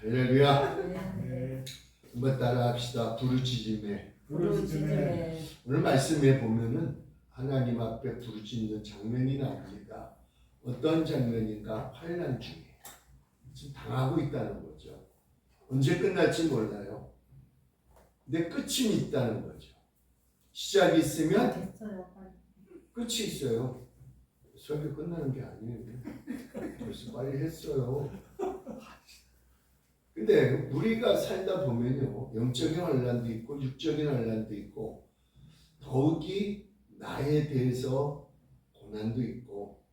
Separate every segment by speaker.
Speaker 1: 할렐루야.
Speaker 2: 네.
Speaker 1: 한번 따라 합시다. 부르짖음에.
Speaker 2: 부르짖음에.
Speaker 1: 오늘 말씀에 보면은 하나님 앞에 부르짖는 장면이 나옵니다. 어떤 장면인가? 환난 중에 지금 당하고 있다는 거죠. 언제 끝날지 몰라요. 근데 끝이 있다는 거죠. 시작이 있으면
Speaker 2: 됐어요.
Speaker 1: 끝이 있어요. 설교 끝나는 게 아니에요. 벌써 빨리 했어요. 근데 우리가 살다 보면요, 영적인 환난도 있고 육적인 환난도 있고 더욱이 나에 대해서 고난도 있고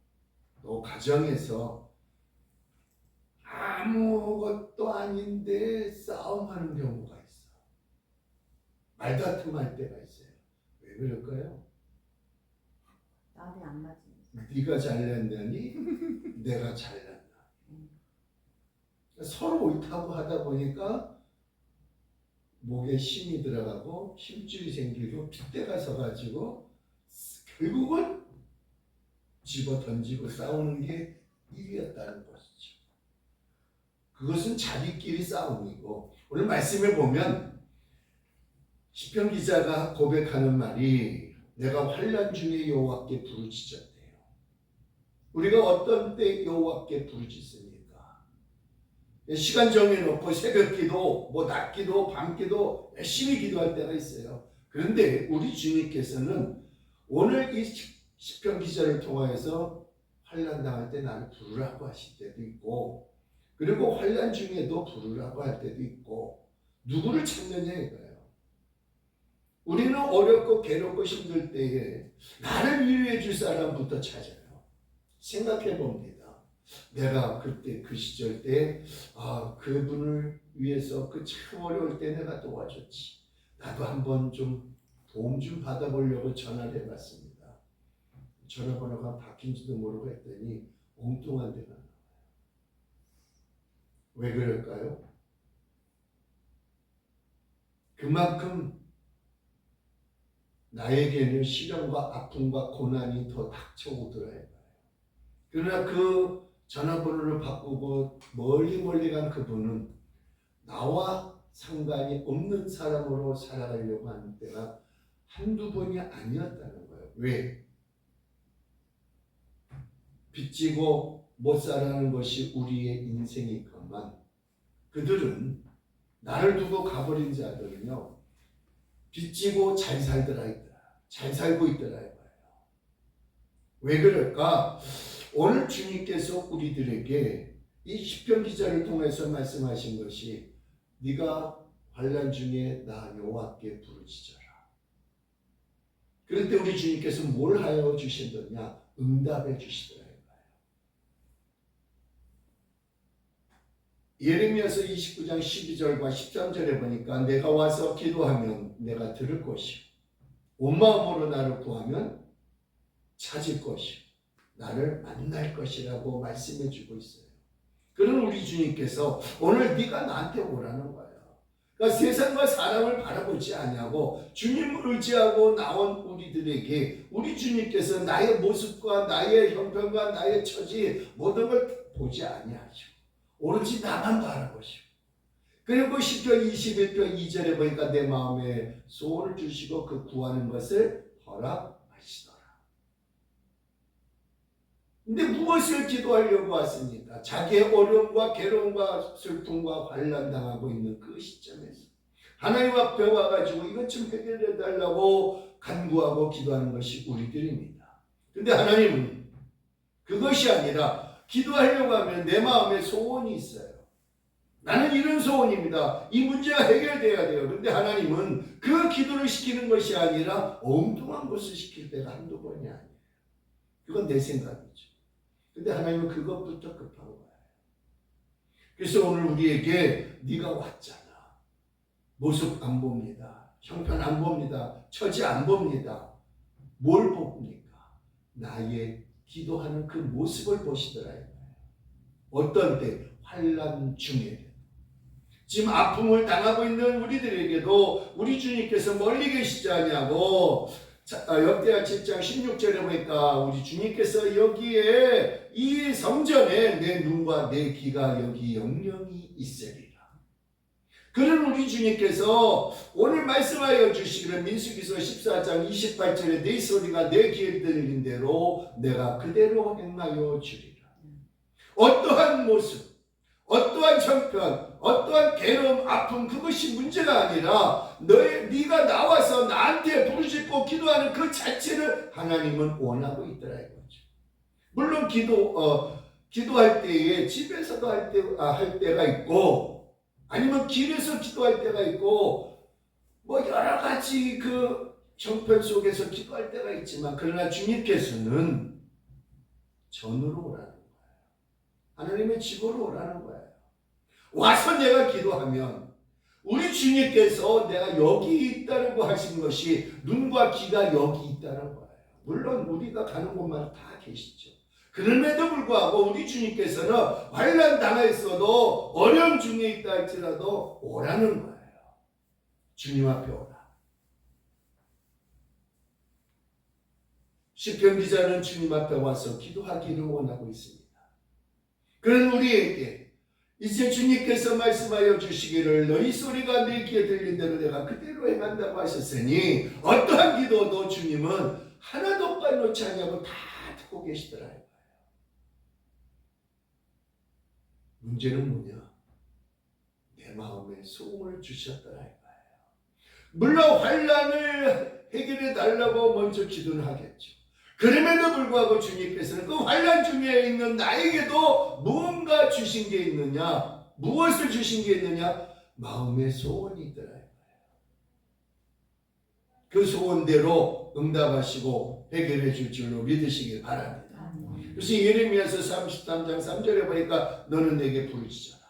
Speaker 1: 또 가정에서 아무것도 아닌데 싸움하는 경우가 있어. 말다툼할 때가 있어요. 왜 그럴까요?
Speaker 2: 나한테 안 맞지.
Speaker 1: 네가 잘났냐니 내가 잘났나. 서로 옳다고 하다 보니까 목에 힘이 들어가고 힘줄이 생기고 핏대가 서가지고 결국은 집어 던지고 싸우는 게 일이었다는 것이죠. 그것은 자기끼리 싸움이고, 오늘 말씀에 보면 시편 기자가 고백하는 말이 내가 환난 중에 여호와께 부르짖었대요. 우리가 어떤 때 여호와께 부르짖습니까? 시간 정해놓고 새벽기도, 낮기도, 밤기도 열심히 기도할 때가 있어요. 그런데 우리 주님께서는 오늘 이 시편 기자를 통하여서 환난 당할 때 나를 부르라고 하실 때도 있고, 그리고 환난 중에도 부르라고 할 때도 있고, 누구를 찾느냐 이거예요. 우리는 어렵고 괴롭고 힘들 때에 나를 위로해 줄 사람부터 찾아요. 생각해 봅니다. 내가 그때 그 시절 때 그분을 위해서 그 참 어려울 때 내가 도와줬지. 나도 한번 좀 도움 좀 받아보려고 전화를 해봤습니다. 전화번호가 바뀐지도 모르고 했더니 엉뚱한 데가 나와요. 왜 그럴까요? 그만큼 나에게는 시련과 아픔과 고난이 더 닥쳐오더라 해봐요. 그러나 그 전화번호를 바꾸고 멀리 간 그분은 나와 상관이 없는 사람으로 살아가려고 하는 때가 한두 번이 아니었다는 거예요. 왜? 빚지고 못 살아가는 것이 우리의 인생이건만 그들은 나를 두고 가버린 자들은요, 빚지고 잘 살더라 있더라. 잘 살고 있더라 해봐요. 왜 그럴까? 오늘 주님께서 우리들에게 이 시편 기자를 통해서 말씀하신 것이 네가 환난 중에 나 여호와께 부르짖어라. 그런데 우리 주님께서 뭘 하여 주시더냐? 응답해 주시더라. 예레미야서 29장 12절과 13절에 보니까 내가 와서 기도하면 내가 들을 것이요 온 마음으로 나를 구하면 찾을 것이요 나를 만날 것이라고 말씀해 주고 있어요. 그런 우리 주님께서 오늘 네가 나한테 오라는 거예요. 그러니까 세상과 사람을 바라보지 아니하고 주님을 의지하고 나온 우리들에게 우리 주님께서 나의 모습과 나의 형편과 나의 처지 모든 걸 보지 아니하시고 오로지 나만 바라보시고, 그리고 시편 21편 2절에 보니까 내 마음에 소원을 주시고 그 구하는 것을 허락하시더라. 근데 무엇을 기도하려고 왔습니까? 자기의 어려움과 괴로움과 슬픔과 환난 당하고 있는 그 시점에서 하나님 앞에 와가지고 이것 좀 해결해 달라고 간구하고 기도하는 것이 우리들입니다. 근데 하나님은 그것이 아니라 기도하려고 하면 내 마음에 소원이 있어요. 나는 이런 소원입니다. 이 문제가 해결돼야 돼요. 그런데 하나님은 그 기도를 시키는 것이 아니라 엉뚱한 것을 시킬 때가 한두 번이 아니에요. 그건 내 생각이죠. 근데 하나님은 그것부터 급한 거예요. 그래서 오늘 우리에게 네가 왔잖아. 모습 안 봅니다. 형편 안 봅니다. 처지 안 봅니다. 뭘 봅니까? 나의 기도하는 그 모습을 보시더라. 어떤 때? 환난 중에. 지금 아픔을 당하고 있는 우리들에게도 우리 주님께서 멀리 계시지 않냐고 역대하 7장 16절에 보니까 우리 주님께서 여기에 이 성전에 내 눈과 내 귀가 여기 영영히 있으리라. 그런 우리 주님께서 오늘 말씀하여 주시기를 민수기서 14장 28절에 내 소리가 내 귀에 들린 대로 내가 그대로 행하여 주리라. 어떠한 모습, 어떠한 형편, 어떠한 괴로움, 아픔 그것이 문제가 아니라 네가 나와서 나한테 부르짖고 기도하는 그 자체를 하나님은 원하고 있더라 이거죠. 물론 기도할 때에 집에서도 할 때가 있고 아니면 길에서 기도할 때가 있고 뭐 여러 가지 그 형편 속에서 기도할 때가 있지만 그러나 주님께서는 전으로 오라는 거예요. 하나님의 집으로 오라는 거예요. 와서 내가 기도하면 우리 주님께서 내가 여기 있다고 하신 것이 눈과 귀가 여기 있다는 거예요. 물론 우리가 가는 곳마다 다 계시죠. 그럼에도 불구하고 우리 주님께서는 환난 당하였어도 어려움 중에 있다 할지라도 오라는 거예요. 주님 앞에 오라. 시편 기자는 주님 앞에 와서 기도하기를 원하고 있습니다. 그런 우리에게 이제 주님께서 말씀하여 주시기를 너희 소리가 내 귀에 들린 대로 내가 그대로 행한다고 하셨으니 어떠한 기도도 주님은 하나도 빠놓지 아니하고 다 듣고 계시더라. 문제는 뭐냐? 내 마음에 소원을 주셨더라 이거예요. 물론 환난을 해결해 달라고 먼저 기도를 하겠죠. 그럼에도 불구하고 주님께서는 그 환난 중에 있는 나에게도 무언가 주신 게 있느냐? 무엇을 주신 게 있느냐? 마음의 소원이 있더라 이거예요. 그 소원대로 응답하시고 해결해 줄 줄로 믿으시길 바랍니다. 그래서 예레미야서 33장 3절에 보니까 너는 내게 부르짖어라.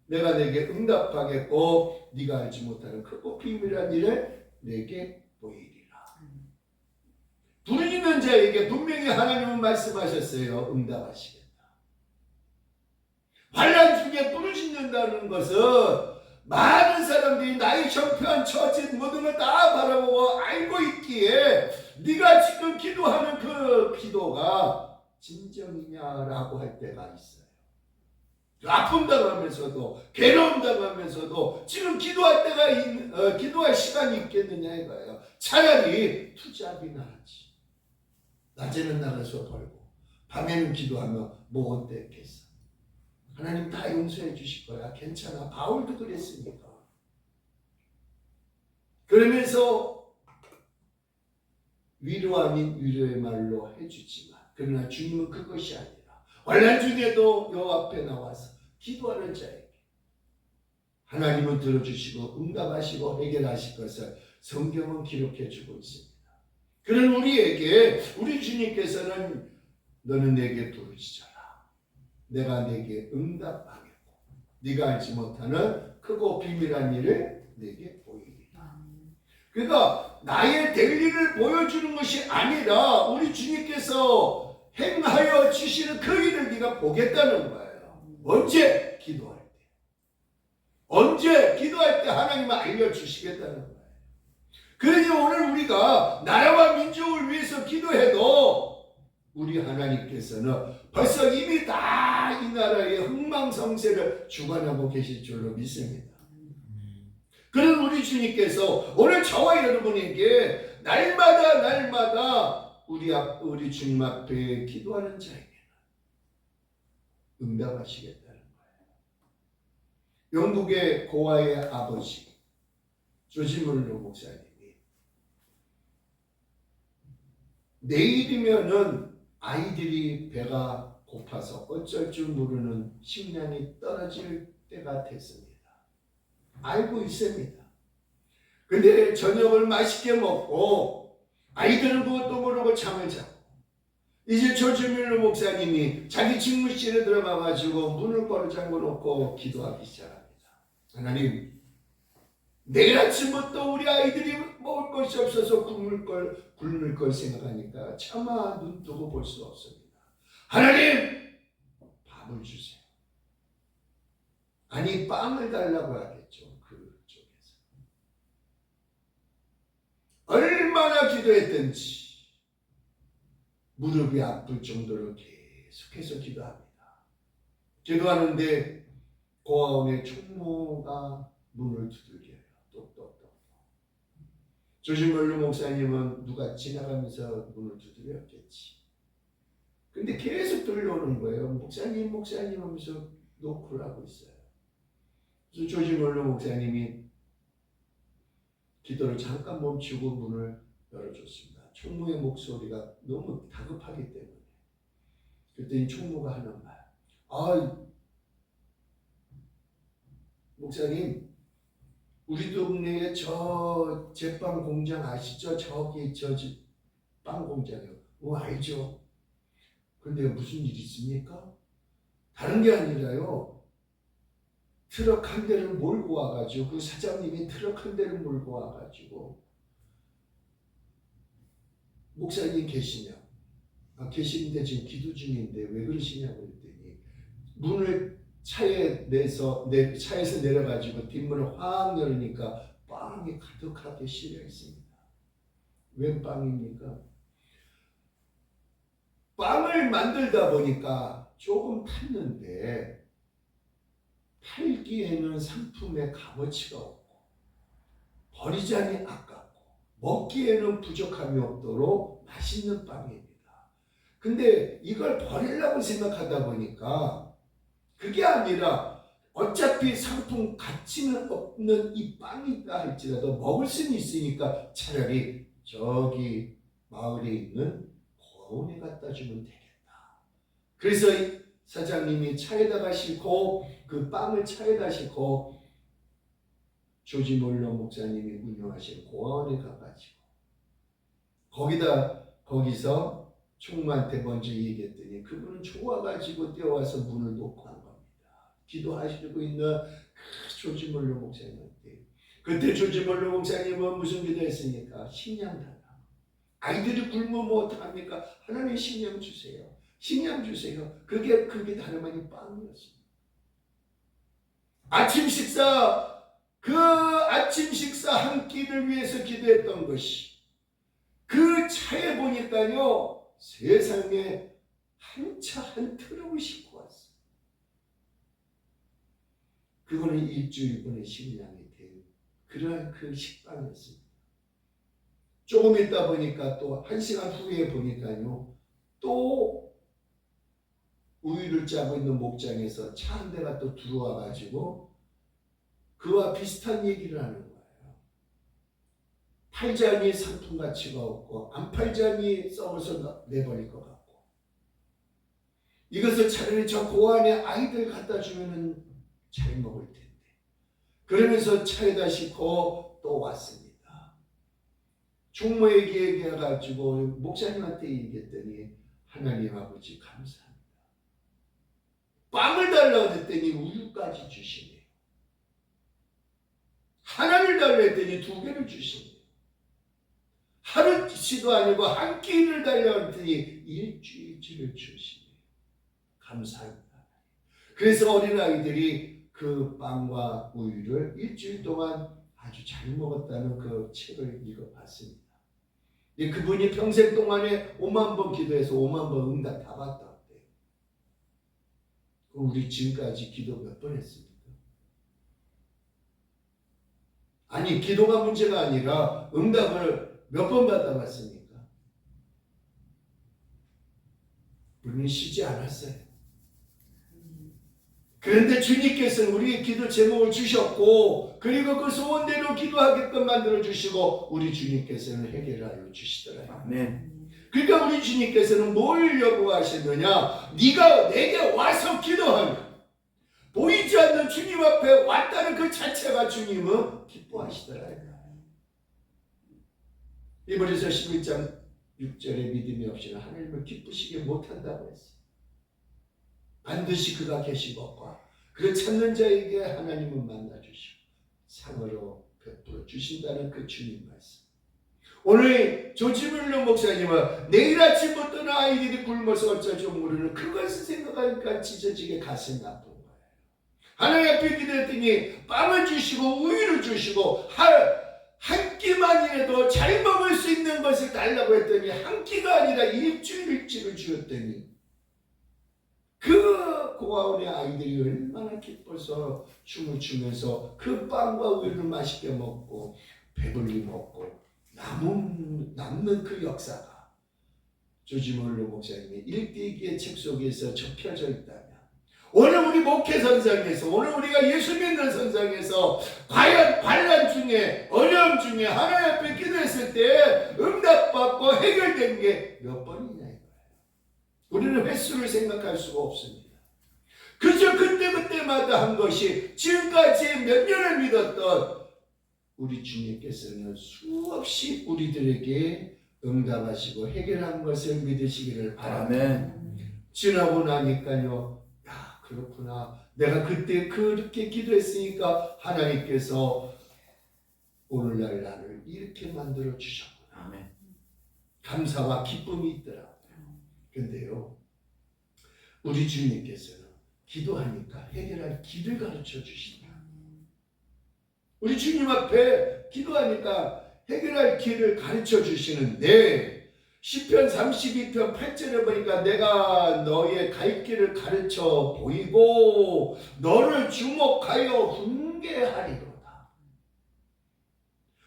Speaker 1: 내가 내게 응답하겠고 네가 알지 못하는 크고 비밀한 일을 내게 보이리라. 부르짖는 자에게 분명히 하나님은 말씀하셨어요. 응답하시겠다. 환난 중에 부르짖는다는 것은 많은 사람들이 나의 형편, 처지 모든 걸 다 바라보고 알고 있기에 네가 지금 기도하는 그 기도가 진정이냐라고 할 때가 있어요. 아픔 당하면서도 괴로움 당하면서도 지금 기도할 시간이 있겠느냐 이거예요. 차라리 투잡이나 하지. 낮에는 나가서 벌고 밤에는 기도하면 뭐 어땠겠어. 하나님 다 용서해 주실 거야. 괜찮아. 바울도 그랬으니까. 그러면서 위로 아닌 위로의 말로 해주지만 그러나 주님은 그것이 아니라 환난 중에도 요 앞에 나와서 기도하는 자에게 하나님은 들어주시고 응답하시고 해결하실 것을 성경은 기록해 주고 있습니다. 그런 우리에게 우리 주님께서는 너는 내게 부르짖어라. 내가 내게 응답하겠고 네가 알지 못하는 크고 비밀한 일을 내게 보이리라. 그러니까 나의 될 일을 보여주는 것이 아니라 우리 주님께서 행하여 주시는 그 일을 네가 보겠다는 거예요. 언제? 기도할 때. 언제? 기도할 때 하나님은 알려주시겠다는 거예요. 그러니 오늘 우리가 나라와 민족을 위해서 기도해도 우리 하나님께서는 벌써 이미 다 이 나라의 흥망성쇠를 주관하고 계실 줄로 믿습니다. 그런 우리 주님께서 오늘 저와 여러분에게 날마다 우리 주님 앞에 기도하는 자에게는 응답하시겠다는 거예요. 영국의 고아의 아버지 조지 물러 목사님이 내일이면은 아이들이 배가 고파서 어쩔 줄 모르는 식량이 떨어질 때가 됐습니다. 알고 있습니다. 근데 저녁을 맛있게 먹고 아이들은 그것도 모르고 잠을 자고 이제 조지 밀러 목사님이 자기 집무실에 들어가가지고 문을 걸어 잠궈놓고 기도하기 시작합니다. 하나님, 내일 아침부터 우리 아이들이 먹을 것이 없어서 굶을 걸 생각하니까 차마 눈 뜨고 볼 수 없습니다. 하나님, 밥을 주세요. 아니, 빵을 달라고 하겠죠. 그쪽에서. 얼마나 기도했든지 무릎이 아플 정도로 계속해서 기도합니다. 기도하는데 고아원의 총무가 문을 두들겨요. 똑똑똑. 조지멀로 목사님은 누가 지나가면서 문을 두드렸겠지. 근데 계속 들려오는 거예요. 목사님 하면서 노크를 하고 있어요. 그래서 조지멀로 목사님이 기도를 잠깐 멈추고 문을 열어줬습니다. 총무의 목소리가 너무 다급하기 때문에. 그랬더니 총무가 하는 말. 목사님, 우리 동네에 저 제빵 공장 아시죠? 저기 저 빵 공장이요. 알죠. 근데 무슨 일 있습니까? 다른 게 아니라요. 트럭 한 대를 몰고 와가지고 그 사장님이 트럭 한 대를 몰고 와가지고 목사님 계시냐? 계시는데 지금 기도 중인데 왜 그러시냐고 그랬더니 문을 차에서 내려가지고 뒷문을 확 열으니까 빵이 가득하게 실려 있습니다. 웬 빵입니까? 빵을 만들다 보니까 조금 탔는데 팔기에는 상품의 값어치가 없고 버리자니 아깝고 먹기에는 부족함이 없도록 맛있는 빵입니다. 근데 이걸 버리려고 생각하다 보니까 그게 아니라 어차피 상품 가치는 없는 이 빵이다 할지라도 먹을 수는 있으니까 차라리 저기 마을에 있는 고아원에 갖다 주면 되겠다. 그래서 사장님이 차에다가 싣고 그 빵을 차에다 싣고 조지몰로 목사님이 운영하신 고아원에 가가지고 거기서 총무한테 먼저 얘기했더니 그분은 좋아가지고 뛰어와서 문을 놓고 한 겁니다. 기도하시고 있는 조지몰로 목사님한테. 그때 조지몰로 목사님은 무슨 기도했습니까? 식량 달라. 아이들이 굶으면 어떡합니까? 하나님 식량 주세요. 식량 주세요. 그게 다름 아닌 빵이었습니다. 아침 식사 한 끼를 위해서 기도했던 것이 그 차에 보니까요. 세상에 한 차 한 트럭을 싣고 왔어요. 그거는 일주일분의 식량이 된 그러한 그 식빵이었습니다. 조금 있다 보니까 또 1시간 후에 보니까요. 또 우유를 짜고 있는 목장에서 차 한 대가 또 들어와 가지고 그와 비슷한 얘기를 하는 거예요. 팔자니 상품 가치가 없고 안 팔자니 썩어서 내버릴 것 같고 이것을 차라리 저 고안에 아이들 갖다 주면은 잘 먹을 텐데 그러면서 차에다 싣고 또 왔습니다. 총무에게 얘기해가지고 목사님한테 얘기했더니 하나님 아버지 감사합니다. 빵을 달라고 했더니 우유까지 주시네요. 하나를 달라고 했더니 2개를 주시네요. 하루치도 아니고 한 끼를 달라고 했더니 일주일치를 주시네요. 감사합니다. 그래서 어린아이들이 그 빵과 우유를 일주일 동안 아주 잘 먹었다는 그 책을 읽어봤습니다. 그분이 평생 동안에 5만 번 기도해서 5만 번 응답 다 받았대요. 그럼 우리 지금까지 기도 몇 번 했습니까? 아니 기도가 문제가 아니라 응답을 몇 번 받아봤습니까? 우리는 쉬지 않았어요. 그런데 주님께서는 우리의 기도 제목을 주셨고 그리고 그 소원대로 기도하게끔 만들어주시고 우리 주님께서는 해결하여 주시더라고요.
Speaker 3: 아멘.
Speaker 1: 그러니까 우리 주님께서는 뭘 요구하시느냐? 네가 내게 와서 기도하면 보이지 않는 주님 앞에 왔다는 그 자체가 주님은 기뻐하시더라고요. 이번에서 11장 6절에 믿음이 없이는 하나님을 기쁘시게 못한다고 했어요. 반드시 그가 계시고과 그를 찾는 자에게 하나님은 만나주시고 상으로 베풀어 주신다는 그 주님 말씀. 오늘 조지밀러 목사님은 내일 아침부터는 아이들이 굶어서 어쩔 줄 모르는 그것을 생각하니까 찢어지게 가슴이 아픈 거예요. 하나님 앞에 기도했더니 빵을 주시고 우유를 주시고 한 끼만이라도 잘 먹을 수 있는 것을 달라고 했더니 한 끼가 아니라 일주일치를 주었더니 그 고아원의 아이들이 얼마나 기뻐서 춤을 추면서 그 빵과 우유를 맛있게 먹고 배불리 먹고 남는 그 역사가 조지 몰로 목사님의 일대기의 책 속에서 접혀져 있다면, 오늘 우리 목회 선상에서, 오늘 우리가 예수 믿는 선상에서 과연 반란 중에, 어려움 중에 하나님 앞에 기도했을 때 응답받고 해결된 게 몇 번이냐 이거예요. 우리는 횟수를 생각할 수가 없습니다. 그저 그때마다 한 것이 지금까지 몇 년을 믿었던 우리 주님께서는 수없이 우리들에게 응답하시고 해결한 것을 믿으시기를 바랍니다.
Speaker 3: 아멘.
Speaker 1: 지나고 나니까요, 야, 그렇구나. 내가 그때 그렇게 기도했으니까 하나님께서 오늘날 나를 이렇게 만들어 주셨구나.
Speaker 3: 아멘.
Speaker 1: 감사와 기쁨이 있더라고요. 근데요, 우리 주님께서는 기도하니까 해결할 길을 가르쳐 주신다. 우리 주님 앞에 기도하니까 해결할 길을 가르쳐 주시는데, 시편 32편 8절에 보니까 내가 너의 갈 길을 가르쳐 보이고 너를 주목하여 훈계하리로다.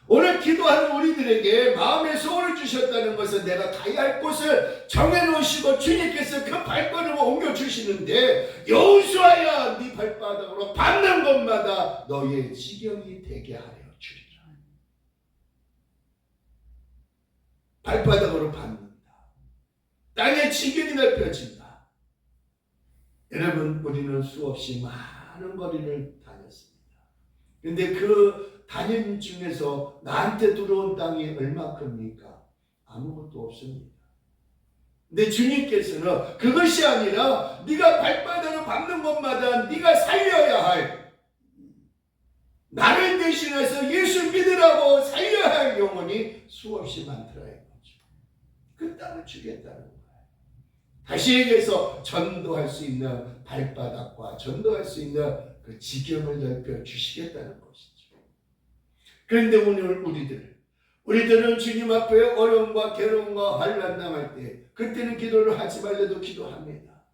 Speaker 1: 오늘 기도하는 우리들에게 마음의 소원을 주셨다는 것은 내가 가야 할 곳을 정해놓으시고 주님께서 그 발걸음을 옮겨주시는데, 여호수아야 네 발바닥으로 밟는 곳마다 너의 지경이 되게 하려 주리라. 발바닥으로 밟는다. 땅의 지경이 넓혀진다. 여러분, 우리는 수없이 많은 거리를 다녔습니다. 근데 그 다닌 중에서 나한테 들어온 땅이 얼마큼입니까? 아무것도 없습니다. 근데 주님께서는 그것이 아니라 네가 발바닥으로 밟는 곳마다 네가 살려야 할, 나를 대신해서 예수 믿으라고 살려야 할 영혼이 수없이 많더라 이거죠. 그 땅을 주겠다는 거예요. 다시 얘기해서 전도할 수 있는 발바닥과 전도할 수 있는 그 지경을 넓혀 주시겠다는 것이죠. 그런데 오늘 우리들은 주님 앞에 어려움과 괴로움과 환난 당할 때, 그때는 기도를 하지 말래도 기도합니다.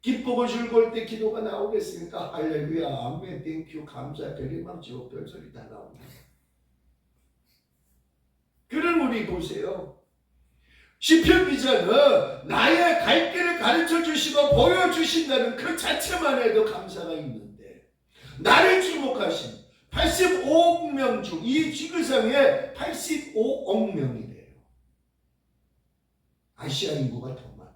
Speaker 1: 기쁘고 즐거울 때 기도가 나오겠습니까? 할렐루야, 아멘, 땡큐, 감사, 별의망치고 별소리 다 나옵니다. 그런 우리 보세요. 시편 기자는 나의 갈 길을 가르쳐 주시고 보여주신다는 그 자체만 해도 감사가 있는데, 나를 주목하신 85억 명 중 이 지구상에 85억 명이래요. 아시아 인구가 더 많아.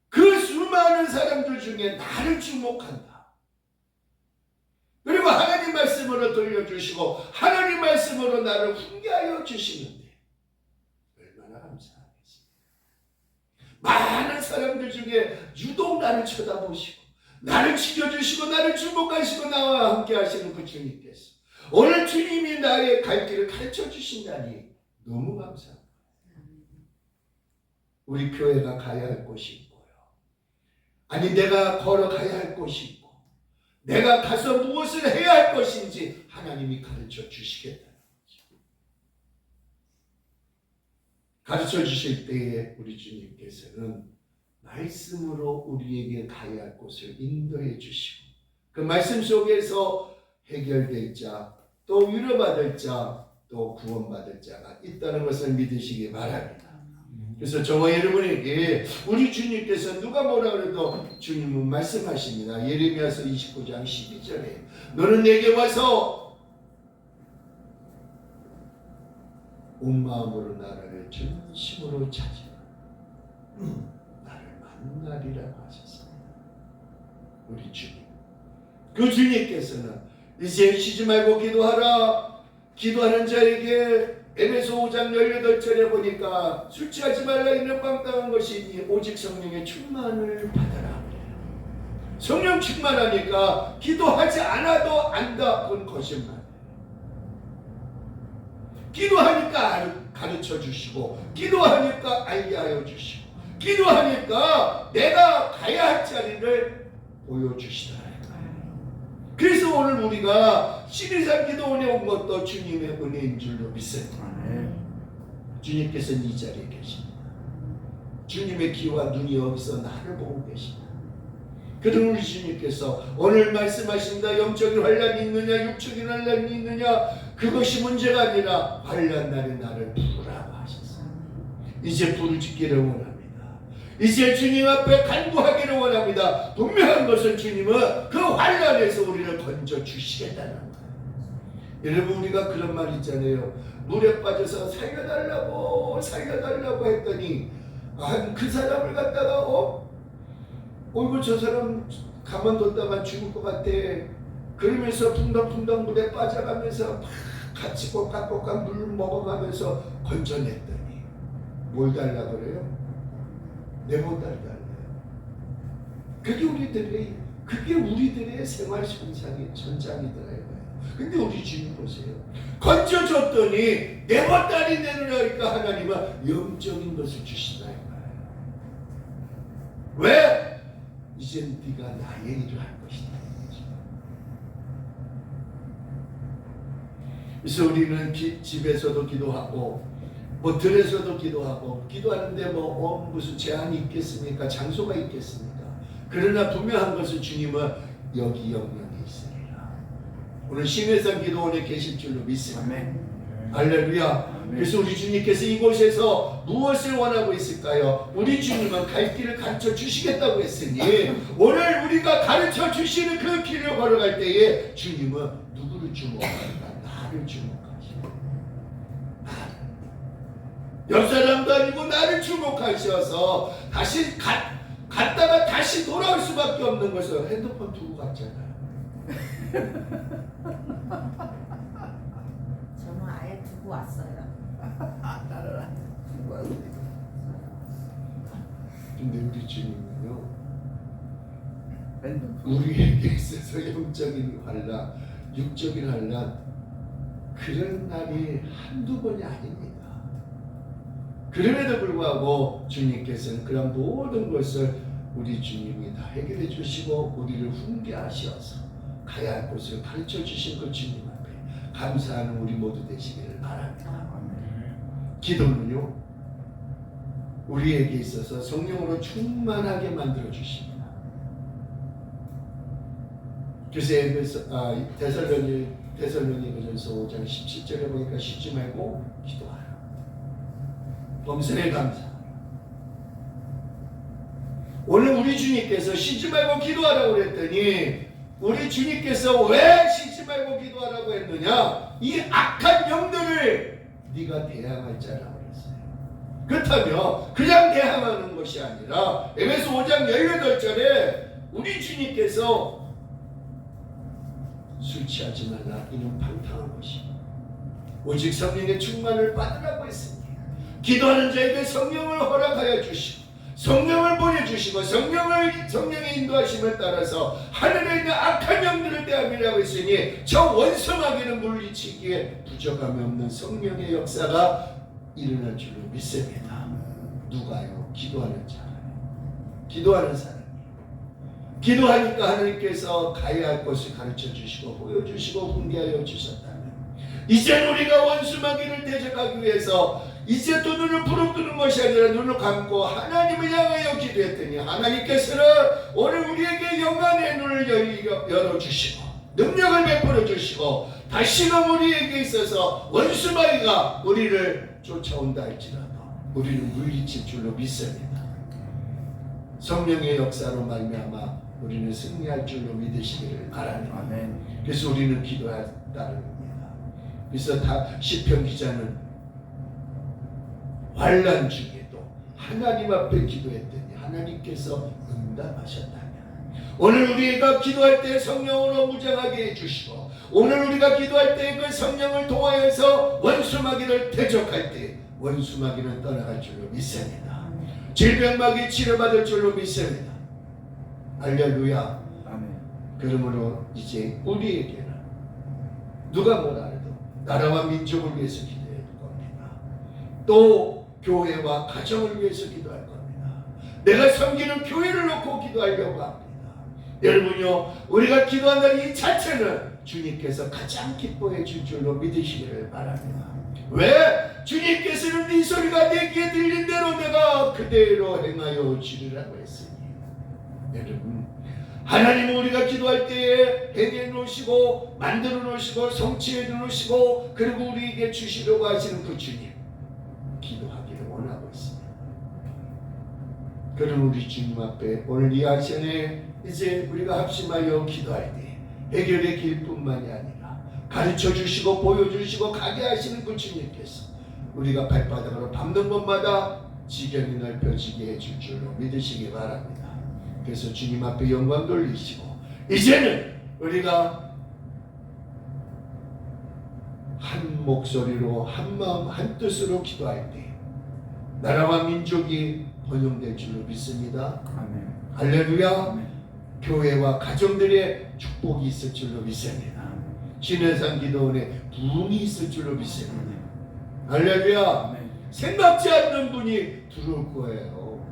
Speaker 1: 그 수많은 사람들 중에 나를 주목한다. 그리고 하나님 말씀으로 돌려주시고 하나님 말씀으로 나를 훈계하여 주시는데 얼마나 감사하겠습니까? 많은 사람들 중에 유독 나를 쳐다보시고 나를 지켜주시고 나를 주목하시고 나와 함께 하시는 그 주님께서 오늘 주님이 나의 갈 길을 가르쳐 주신다니 너무 감사합니다. 우리 교회가 가야 할 곳이 있고요. 아니 내가 걸어가야 할 곳이 있고 내가 가서 무엇을 해야 할 것인지 하나님이 가르쳐 주시겠다는 거죠. 가르쳐 주실 때에 우리 주님께서는 말씀으로 우리에게 가야 할 곳을 인도해 주시고 그 말씀 속에서 해결될 자, 또 위로받을 자, 또 구원받을 자가 있다는 것을 믿으시기 바랍니다. 그래서 저와 여러분에게 우리 주님께서 누가 뭐라 그래도 주님은 말씀하십니다. 예레미야서 29장 12절에 너는 내게 와서 온 마음으로 나를 전심으로 찾으라. 나를 만나리라고 하셨습니다. 우리 주님. 그 주님께서는 이제 쉬지 말고 기도하라. 기도하는 자에게 에베소 5장 18절에 보니까 술 취하지 말라 있는 빵당한 것이니 오직 성령의 충만을 받아라. 성령 충만하니까 기도하지 않아도 안다. 그건 거짓말. 기도하니까 가르쳐 주시고 기도하니까 알게 하여 주시고 기도하니까 내가 가야 할 자리를 보여주시더라. 그래서 오늘 우리가 12살 기도원에 온 것도 주님의 은혜인 줄로 믿습니다. 주님께서는 이 자리에 계십니다. 주님의 귀와 눈이 여기서 나를 보고 계십니다. 그런 우리 주님께서 오늘 말씀하신다. 영적인 환란이 있느냐 육적인 환란이 있느냐 그것이 문제가 아니라 환란 날에 나를 부르라고 하셨어요. 이제 부르짖기를 원합니다. 이제 주님 앞에 간구하기를 원합니다. 분명한 것은 주님은 그 환란에서 우리를 건져 주시겠다는 거예요. 여러분 우리가 그런 말 있잖아요. 물에 빠져서 살려달라고 했더니 그 사람을 갖다가 어이구 저 사람 가만뒀다가 죽을 것 같아. 그러면서 붕덩붕덩 물에 빠져가면서 같이 꼬깍꼬깍 물 먹어가면서 건져냈더니 뭘 달라 그래요? 내보달 달래요. 그게 우리들의 생활 전장이더라고요. 근데 우리 주님 보세요. 건져줬더니 내보달이 내놓으니까 하나님은 영적인 것을 주신다 이 말이에요. 왜? 이젠 네가 나의 일을 할 것이다. 그래서 우리는 집에서도 기도하고 들에서도 기도하고 기도하는데 무슨 제한이 있겠습니까? 장소가 있겠습니까? 그러나 분명한 것은 주님은 여기 영역에 있으리라. 오늘 심혜상 기도원에 계실 줄로 믿습니다. 할렐루야. 그래서 우리 주님께서 이곳에서 무엇을 원하고 있을까요? 우리 주님은 갈 길을 가르쳐 주시겠다고 했으니 오늘 우리가 가르쳐 주시는 그 길을 걸어갈 때에 주님은 누구를 주목할까? 나를 주목하시고 옆 사람도 아니고 나를 주목하셔서 다시 갔다가 다시 돌아올 수밖에 없는 것을 핸드폰 두고 갔잖아요.
Speaker 2: 저는 아예 두고 왔어요.
Speaker 1: 근데 우리 주님은요 우리에게 있어서 영적인 환란, 육적인 환란 그런 날이 한두 번이 아닙니다. 그럼에도 불구하고 주님께서는 그런 모든 것을 우리 주님이 다 해결해 주시고 우리를 훈계하셔서 가야 할 곳을 가르쳐 주신 그 주님 앞에 감사하는 우리 모두 되시기를 바랍니다. 기도는요 우리에게 있어서 성령으로 충만하게 만들어 주십니다. 그래서 데살로니가전서 5장 17절에 보니까 쉬지 말고 기도하라. 범선에 감사하라. 오늘 우리 주님께서 쉬지 말고 기도하라고 그랬더니 우리 주님께서 왜 쉬지 말고 기도하라고 했느냐? 이 악한 영들을 네가 대항할 자라고 그랬어요. 그렇다면 그냥 대항하는 것이 아니라 에베소 5장 18절에 우리 주님께서 술 취하지 말라. 이는 방탕한 것이고 오직 성령의 충만을 받으라고 했습니다. 기도하는 자에게 성령을 허락하여 주시고 성령을 보내주시고 성령의 인도하심을 따라서 하늘에 있는 악한 영들을 대함이라고 했으니 저 원수마귀는 물리치기에 부족함이 없는 성령의 역사가 일어날 줄로 믿습니다. 누가요? 기도하는 자가요. 기도하는 사람이에요. 기도하니까 하나님께서 가야 할 것을 가르쳐 주시고 보여주시고 훈계하여 주셨다면 이제 우리가 원수마귀를 대적하기 위해서 이제 또 눈을 부릅뜨는 것이 아니라 눈을 감고 하나님을 향하여 기도했더니 하나님께서는 오늘 우리에게 영안의 눈을 열어주시고 능력을 베풀어 주시고 다시금 우리에게 있어서 원수마귀가 우리를 쫓아온다 할지라도 우리는 물리칠 줄로 믿습니다. 성령의 역사로 말미암아 우리는 승리할 줄로 믿으시기를 바랍니다. 아멘. 그래서 우리는 기도해야 따르는 겁니다. 그래서 시편 기자는 환난 중에도 하나님 앞에 기도했더니 하나님께서 응답하셨다면 오늘 우리가 기도할 때 성령으로 무장하게 해주시고 오늘 우리가 기도할 때 그 성령을 통하여서 원수마귀를 대적할 때 원수마귀는 떠나갈 줄로 믿습니다. 질병마귀 치료받을 줄로 믿습니다. 할렐루야. 아멘. 그러므로 이제 우리에게는 누가 뭐라 해도 나라와 민족을 위해서 기도해야 될 겁니다. 또 교회와 가정을 위해서 기도할 겁니다. 내가 섬기는 교회를 놓고 기도하려고 합니다. 여러분요, 우리가 기도한다는 이 자체는 주님께서 가장 기뻐해 줄 줄로 믿으시기를 바랍니다. 왜? 주님께서는 네 소리가 내 귀에 들린 대로 내가 그대로 행하여 주리라고 했으니 여러분 하나님은 우리가 기도할 때에 행해 놓으시고 만들어 놓으시고 성취해 놓으시고 그리고 우리에게 주시려고 하시는 그 주님 기도하기를 원하고 있습니다. 그럼 우리 주님 앞에 오늘 이 아침에 이제 우리가 합심하여 기도할 때 해결의 길뿐만이 아니라 가르쳐 주시고 보여주시고 가게 하시는 그 주님께서 우리가 발바닥으로 밟는 곳마다 지경이 넓혀지게 해줄 줄로 믿으시기 바랍니다. 그래서 주님 앞에 영광 돌리시고 이제는 우리가 한 목소리로 한 마음 한 뜻으로 기도할 때 나라와 민족이 번영될 줄로 믿습니다.
Speaker 3: 아멘.
Speaker 1: 할렐루야.
Speaker 3: 아멘.
Speaker 1: 교회와 가정들의 축복이 있을 줄로 믿습니다. 신해산 기도원에 부흥이 있을 줄로 믿습니다. 할렐루야.
Speaker 3: 아멘.
Speaker 1: 생각지 않는 분이 들어올 거예요.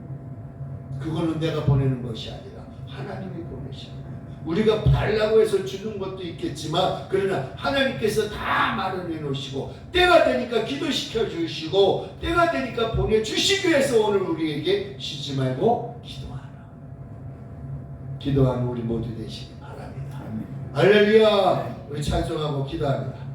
Speaker 1: 그거는 내가 보내는 것이 아니라 하나님이 보내십니다. 우리가 달라고 해서 주는 것도 있겠지만 그러나 하나님께서 다 마련해 놓으시고 때가 되니까 기도시켜 주시고 때가 되니까 보내주시기 위해서 오늘 우리에게 쉬지 말고 기도하라. 기도하는 우리 모두 되시기 바랍니다.
Speaker 3: 아멘.
Speaker 1: 할렐루야. 우리 찬송하고 기도합니다.